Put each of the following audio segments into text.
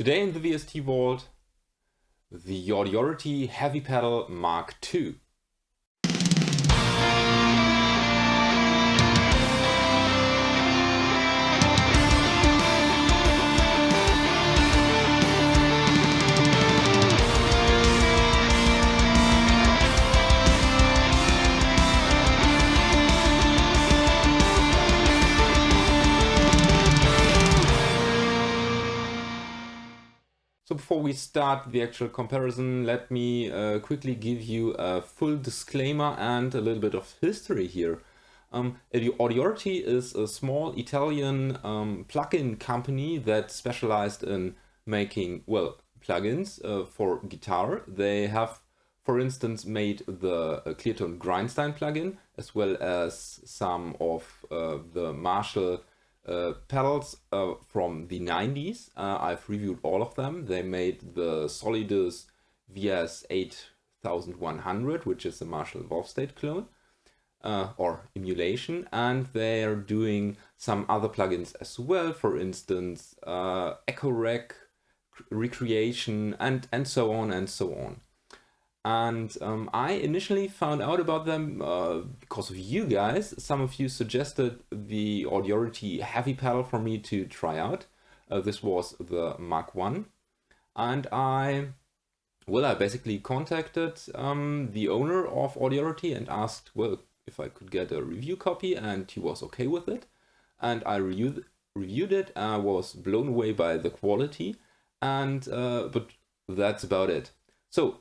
Today in the VST vault, the Audiority Heavy Pedal Mk2. So before we start the actual comparison, let me quickly give you a full disclaimer and a little bit of history here. Audiority is a small Italian plugin company that specialized in making, well, plugins for guitar. They have, for instance, made the Cleartone Grindstone plugin, as well as some of the Marshall pedals from the 90s. I've reviewed all of them. They made the Solidus VS8100, which is a Marshall Valve State clone or emulation, and they're doing some other plugins as well, for instance Echo Rec, Recreation, and so on and so on. And I initially found out about them because of you guys. Some of you suggested the Audiority Heavy Pedal for me to try out. This was the Mk2. And I basically contacted the owner of Audiority and asked, well, if I could get a review copy, and he was okay with it. And I reviewed it. I was blown away by the quality, and but that's about it. So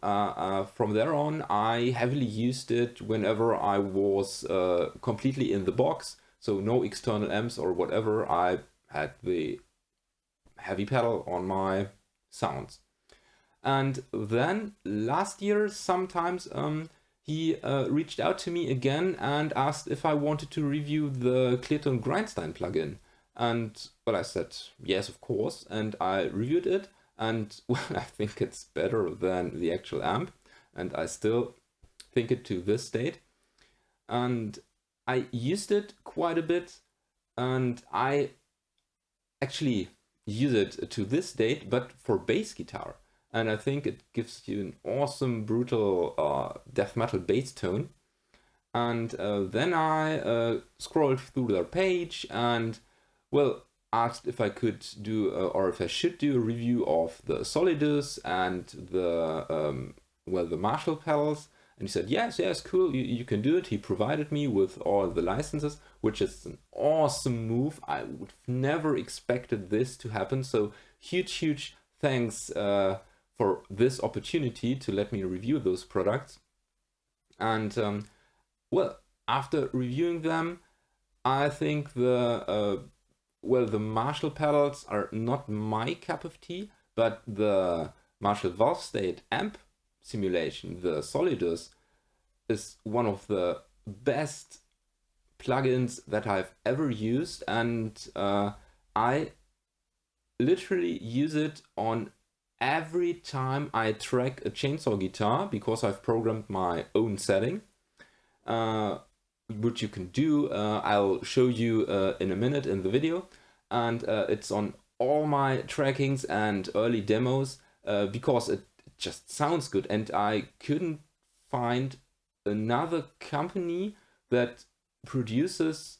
from there on, I heavily used it whenever I was completely in the box, so no external amps or whatever. I had the heavy pedal on my sounds. And then last year, sometimes he reached out to me again and asked if I wanted to review the Cleartone Grindstone plugin. And well, I said yes, of course, and I reviewed it. And well, I think it's better than the actual amp, and I still think it to this date. And I used it quite a bit, and I actually use it to this date, but for bass guitar. And I think it gives you an awesome, brutal death metal bass tone. And then I scrolled through their page and, well, asked if I could do or if I should do a review of the Solidus and the the Marshall pedals, and he said yes, cool, you can do it. He provided me with all the licenses, which is an awesome move. I would have never expected this to happen, so huge thanks for this opportunity to let me review those products. And well, after reviewing them, I think the Marshall pedals are not my cup of tea, but the Marshall Valve State amp simulation, the Solidus, is one of the best plugins that I've ever used, and I literally use it on every time I track a chainsaw guitar, because I've programmed my own setting. Which you can do, I'll show you in a minute in the video, and it's on all my trackings and early demos because it just sounds good, and I couldn't find another company that produces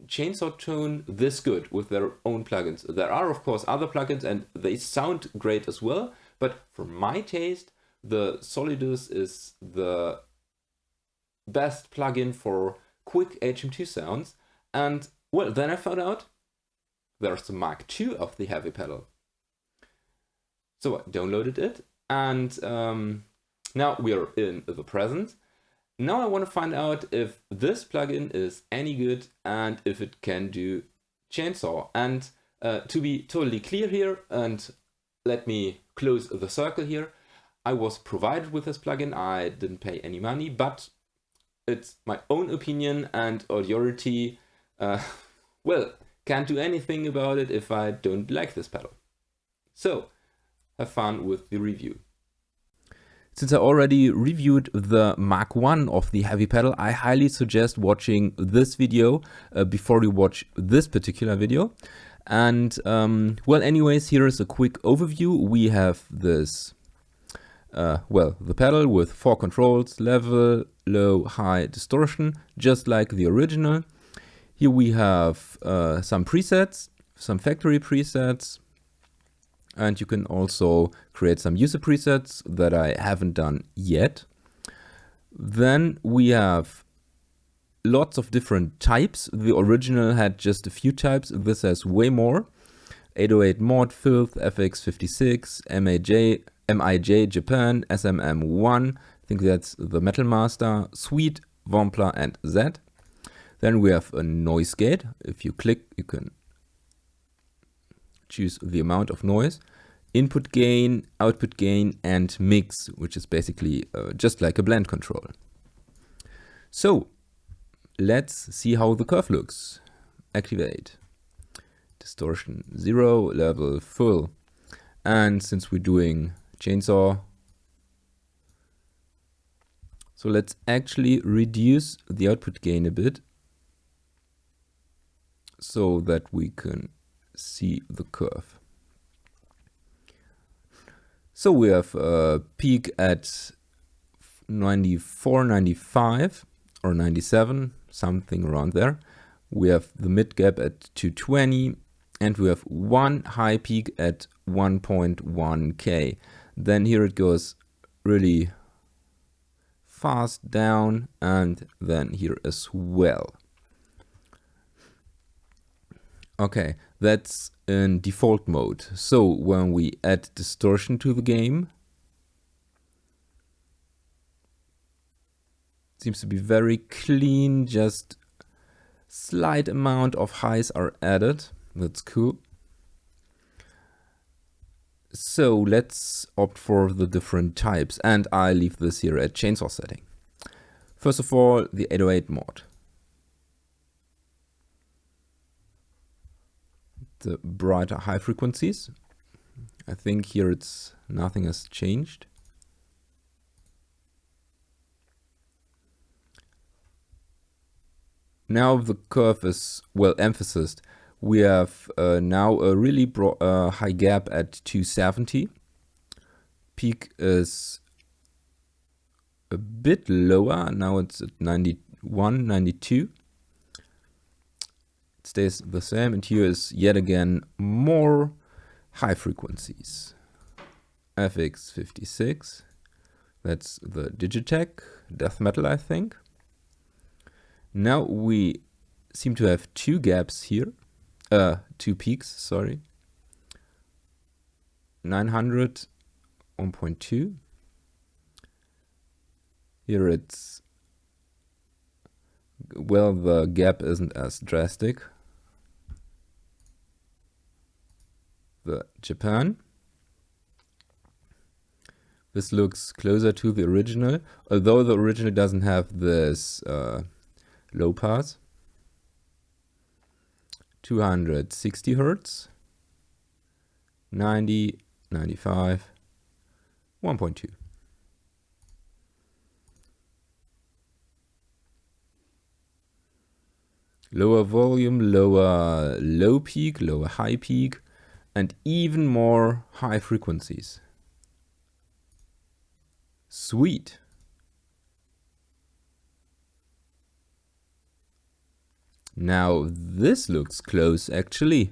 chainsaw tone this good with their own plugins. There are of course other plugins and they sound great as well, but for my taste, the Solidus is the best plugin for quick HM-2 sounds. And well, then I found out there's the Mk2 of the heavy pedal. So I downloaded it, and now we are in the present. Now I want to find out if this plugin is any good and if it can do chainsaw. And to be totally clear here, and let me close the circle here, I was provided with this plugin. I didn't pay any money, but it's my own opinion, and Audiority, well, can't do anything about it if I don't like this pedal. So, have fun with the review. Since I already reviewed the Mk2 of the heavy pedal, I highly suggest watching this video before you watch this particular video. And well, anyways, here is a quick overview. We have this, well, the pedal with 4 controls: level, low, high, distortion, just like the original. Here we have some presets, some factory presets, and you can also create some user presets that I haven't done yet. Then we have lots of different types. The original had just a few types. This has way more. 808 mod, filth, FX56, MIJ Japan, SMM1, I think that's the Metal Master, Sweet, Wampler, and Z. Then we have a noise gate. If you click, you can choose the amount of noise. Input gain, output gain, and mix, which is basically just like a blend control. So let's see how the curve looks. Activate. Distortion 0, level full. And since we're doing chainsaw, so let's actually reduce the output gain a bit so that we can see the curve. So we have a peak at 94, 95 or 97, something around there. We have the mid gap at 220, and we have one high peak at 1.1K. Then here it goes really fast down, and then here as well. Okay, that's in default mode. So when we add distortion to the game, it seems to be very clean, just slight amount of highs are added. That's cool. So let's opt for the different types, and I leave this here at chainsaw setting. First of all, the 808 mod. The brighter high frequencies. I think here it's nothing has changed. Now the curve is well emphasized. We have now a really high gap at 270. Peak is a bit lower. Now it's at 91, 92. It stays the same, and here is yet again more high frequencies. FX56. That's the Digitech death metal, I think. Now we seem to have two gaps here. 2 peaks, sorry. 900, 1.2. Here it's, well, the gap isn't as drastic. The Japan. This looks closer to the original, although the original doesn't have this low pass. 260 Hertz, 90, 95, 1.2. Lower volume, lower low peak, lower high peak, and even more high frequencies. Sweet. Now this looks close actually.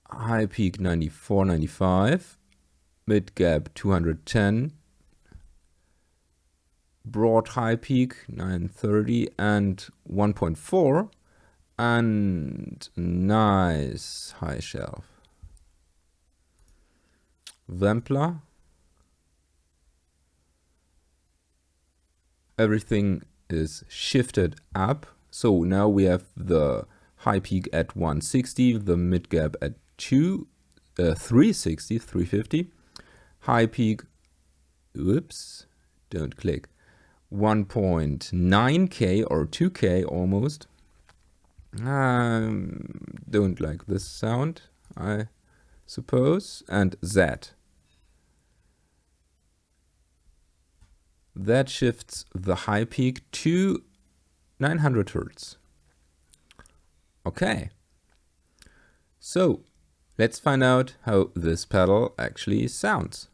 High peak 94, 95, mid gap 210, broad high peak 930 and 1.4, and nice high shelf. Wampler. Everything is shifted up. So now we have the high peak at 160, the mid gap at 360, 350, high peak, oops, don't click, 1.9K or 2K almost. Don't like this sound, I suppose. And Z. That shifts the high peak to 900 Hertz. Okay. So, let's find out how this pedal actually sounds.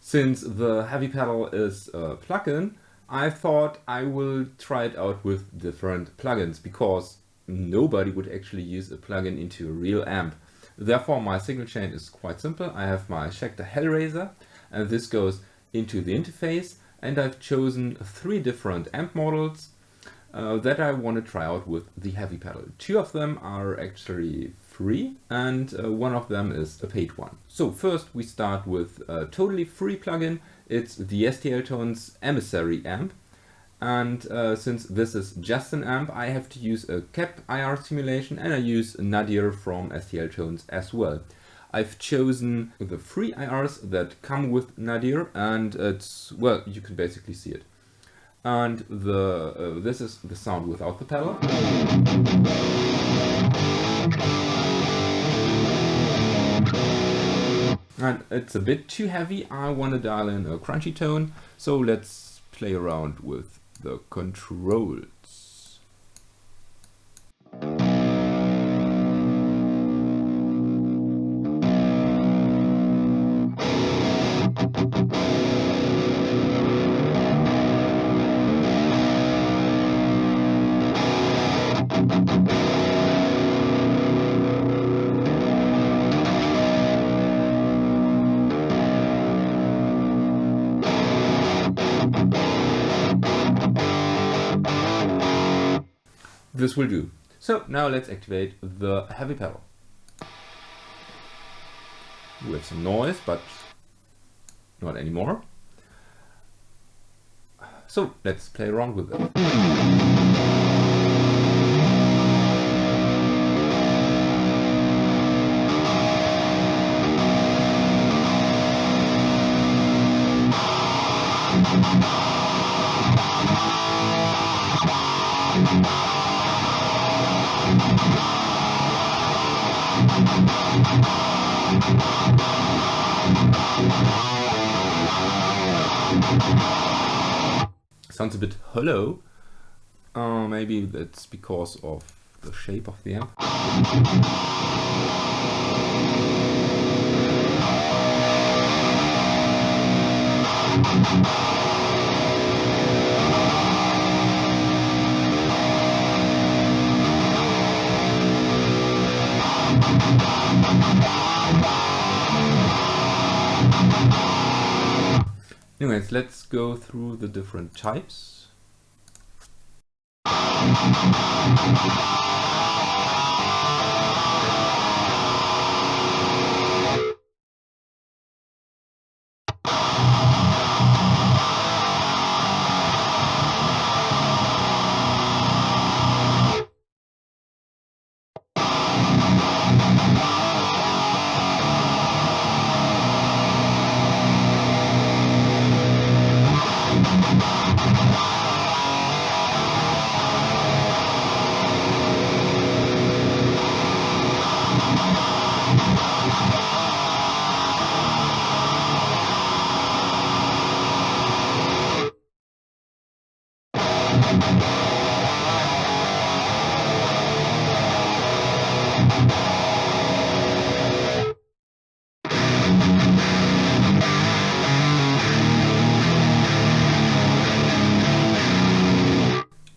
Since the heavy pedal is a plugin, I thought I will try it out with different plugins, because nobody would actually use a plugin into a real amp. Therefore, my signal chain is quite simple. I have my Schecter Hellraiser, and this goes into the interface, and I've chosen 3 different amp models that I want to try out with the heavy pedal. 2 of them are actually free, and one of them is a paid one. So first we start with a totally free plugin. It's the STL Tones Emissary amp, and since this is just an amp, I have to use a cap IR simulation, and I use Nadir from STL Tones as well. I've chosen the free IRs that come with Nadir, and it's, well, you can basically see it. And this is the sound without the pedal. And it's a bit too heavy. I want to dial in a crunchy tone, so let's play around with the controls. This will do. So now let's activate the heavy pedal. We have some noise, but not anymore. So let's play around with it. Sounds a bit hollow. Maybe that's because of the shape of the amp. Anyways, let's go through the different types.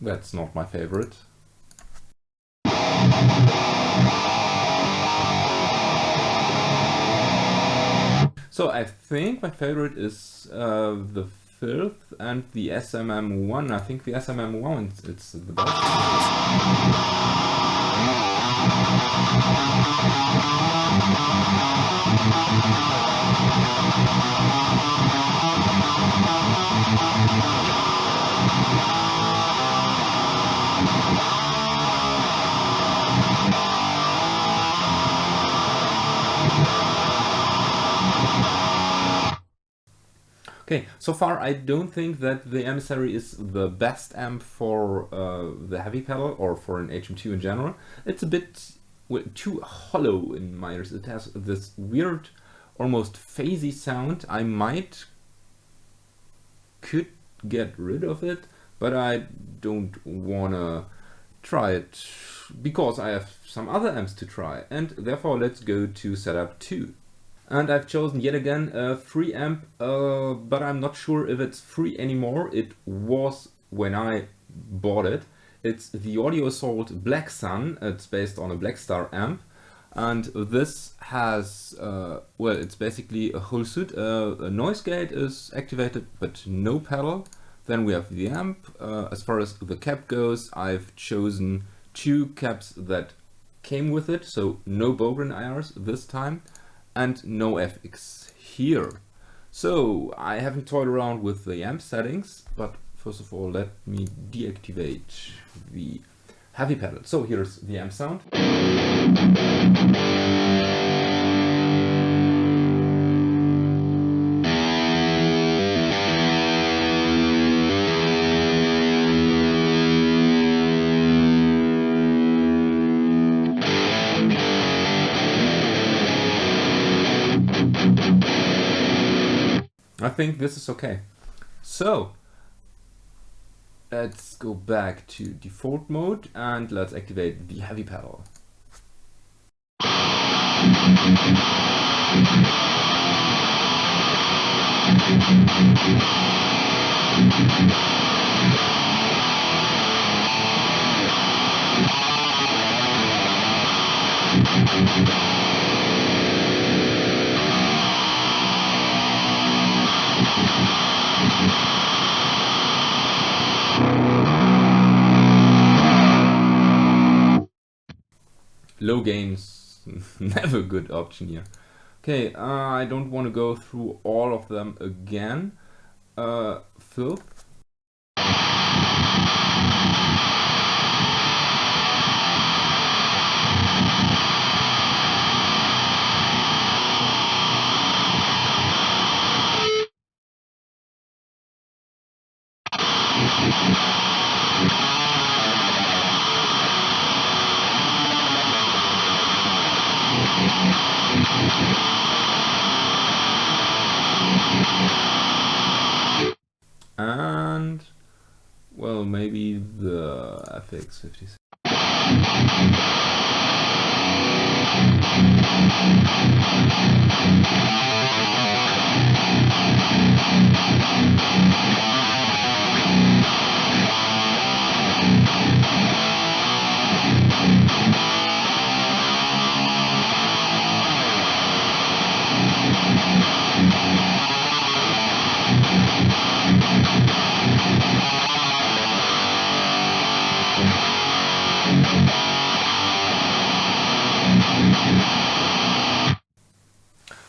That's not my favorite. So I think my favorite is the Filth and the SMM1. I think the SMM1 it's the best. Okay, so far I don't think that the Emissary is the best amp for the heavy pedal or for an HM2 in general. It's a bit too hollow in my ears. It has this weird, almost phasey sound. I could get rid of it, but I don't wanna try it because I have some other amps to try, and therefore let's go to setup 2. And I've chosen yet again a free amp, but I'm not sure if it's free anymore. It was when I bought it. It's the Audioreity Black Sun. It's based on a Black Star amp, and this has, well, it's basically a whole suit. A noise gate is activated, but no pedal. Then we have the amp. As far as the cap goes, I've chosen 2 caps that came with it, so no Bogren IRs this time, and no FX here. So I haven't toyed around with the amp settings, but first of all, let me deactivate the heavy pedal. So here's the amp sound. I think this is okay. So let's go back to default mode and let's activate the heavy pedal. Low gains, never a good option here. Okay, I don't want to go through all of them again. Filth. And, well, maybe the FX56.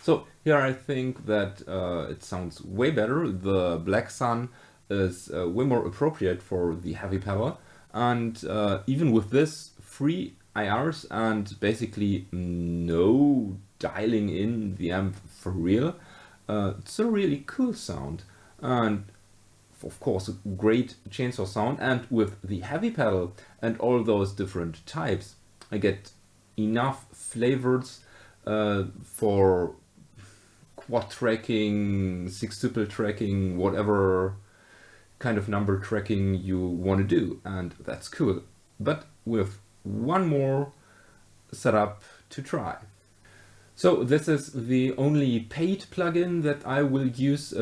So here I think that it sounds way better. The Black Sun is way more appropriate for the heavy pedal, and even with this free IRs and basically no dialing in the amp for real, it's a really cool sound, and of course a great chainsaw sound. And with the heavy pedal and all those different types, I get enough flavors for quad tracking, 6-tuple tracking, whatever kind of number tracking you want to do, and that's cool. But with one more setup to try. So this is the only paid plugin that I will use,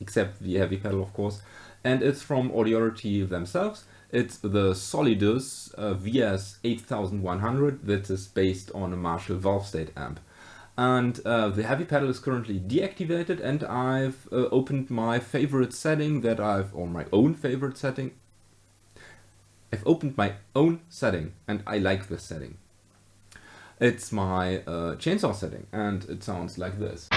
except the heavy pedal of course, and it's from Audiority themselves. It's the Solidus VS8100 that is based on a Marshall valve state amp. And the heavy pedal is currently deactivated, and I've opened my favorite setting that or my own favorite setting. I've opened my own setting, and I like this setting. It's my chainsaw setting, and it sounds like this.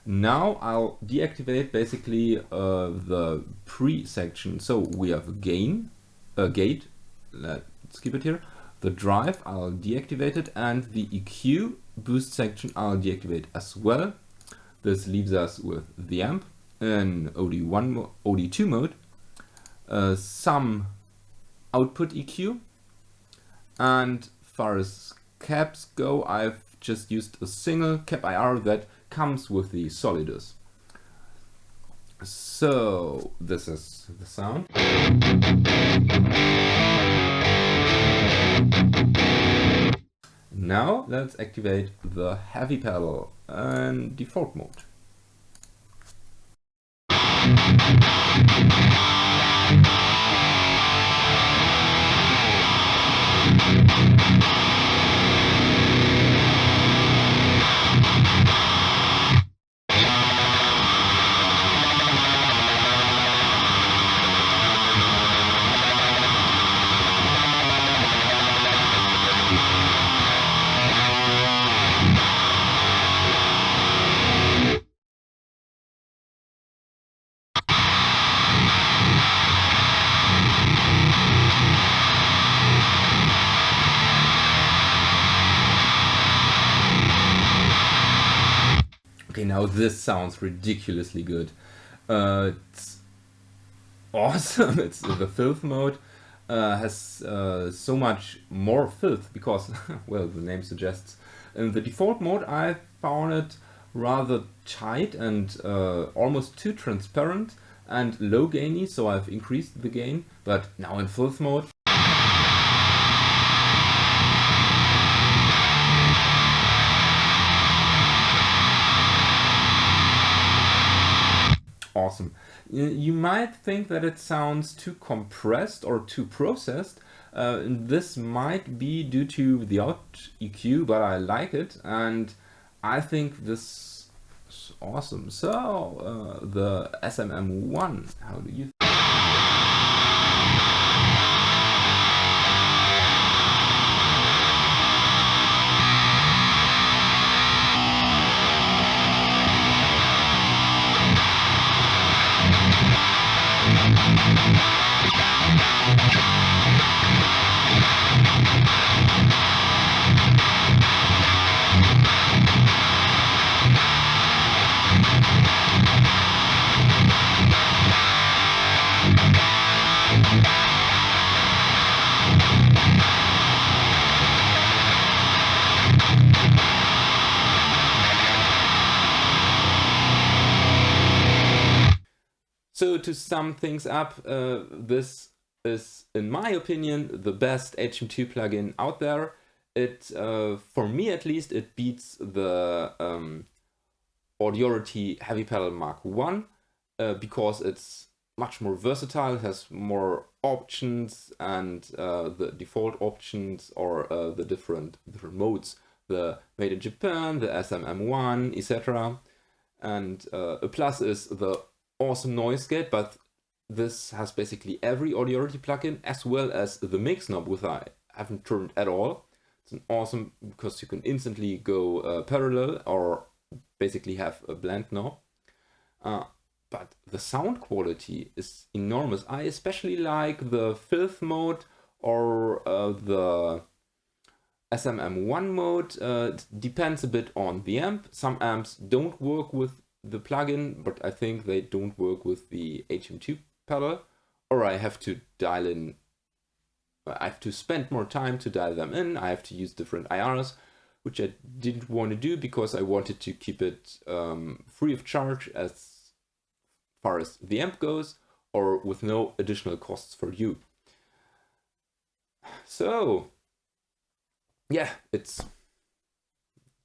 Now I'll deactivate basically the pre-section. So we have a gate, let's keep it here. The drive, I'll deactivate it, and the EQ boost section I'll deactivate as well. This leaves us with the amp in OD2 mode, some output EQ, and far as caps go, I've just used a single cap IR that comes with the Solidus. So this is the sound. Now let's activate the heavy pedal in default mode. Okay, now this sounds ridiculously good. It's awesome. It's the filth mode. Has so much more filth because, well, the name suggests. In the default mode, I found it rather tight and almost too transparent and low gainy, so I've increased the gain. But now in filth mode, awesome. You might think that it sounds too compressed or too processed. This might be due to the out EQ, but I like it, and I think this is awesome. So, the HM-1, how do you So to sum things up, this is, in my opinion, the best HM2 plugin out there. It, for me at least, it beats the Audiority Heavy Pedal Mark 1 because it's much more versatile, it has more options, and the default options or the different modes, the Made in Japan, the HM-1, etc. And a plus is the awesome noise gate, but this has basically every Audiority plugin, as well as the mix knob, which I haven't turned at all. It's an awesome, because you can instantly go parallel or basically have a blend knob. But the sound quality is enormous. I especially like the filth mode or the HM-1 mode. It depends a bit on the amp. Some amps don't work with the plugin, but I think they don't work with the HM2 pedal, or I have to dial in, I have to spend more time to dial them in. I have to use different IRs, which I didn't want to do because I wanted to keep it free of charge as far as the amp goes, or with no additional costs for you. So yeah, it's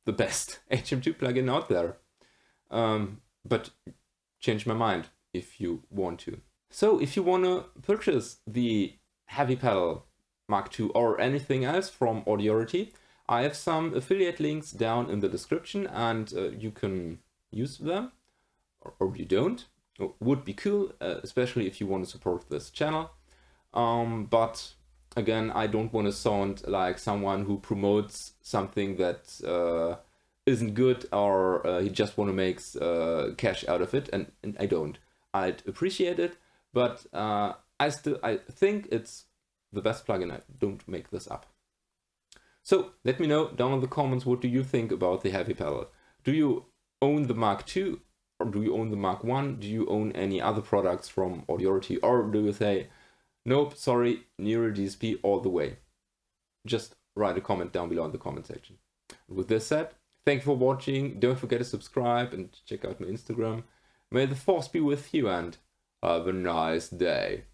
the best HM2 plugin out there. But change my mind if you want to. So if you want to purchase the heavy pedal Mark II or anything else from Audiority, I have some affiliate links down in the description, and you can use them, or you don't. It would be cool, especially if you want to support this channel. But again, I don't want to sound like someone who promotes something that isn't good, or he just want to make cash out of it, and I don't. I'd appreciate it, but I think it's the best plugin. I don't make this up. So let me know down in the comments, what do you think about the heavy pedal? Do you own the Mark II, or do you own the Mark I? Do you own any other products from Audiority, or do you say, nope, sorry, Neural DSP all the way? Just write a comment down below in the comment section. With this said, thank you for watching. Don't forget to subscribe and check out my Instagram. May the force be with you and have a nice day.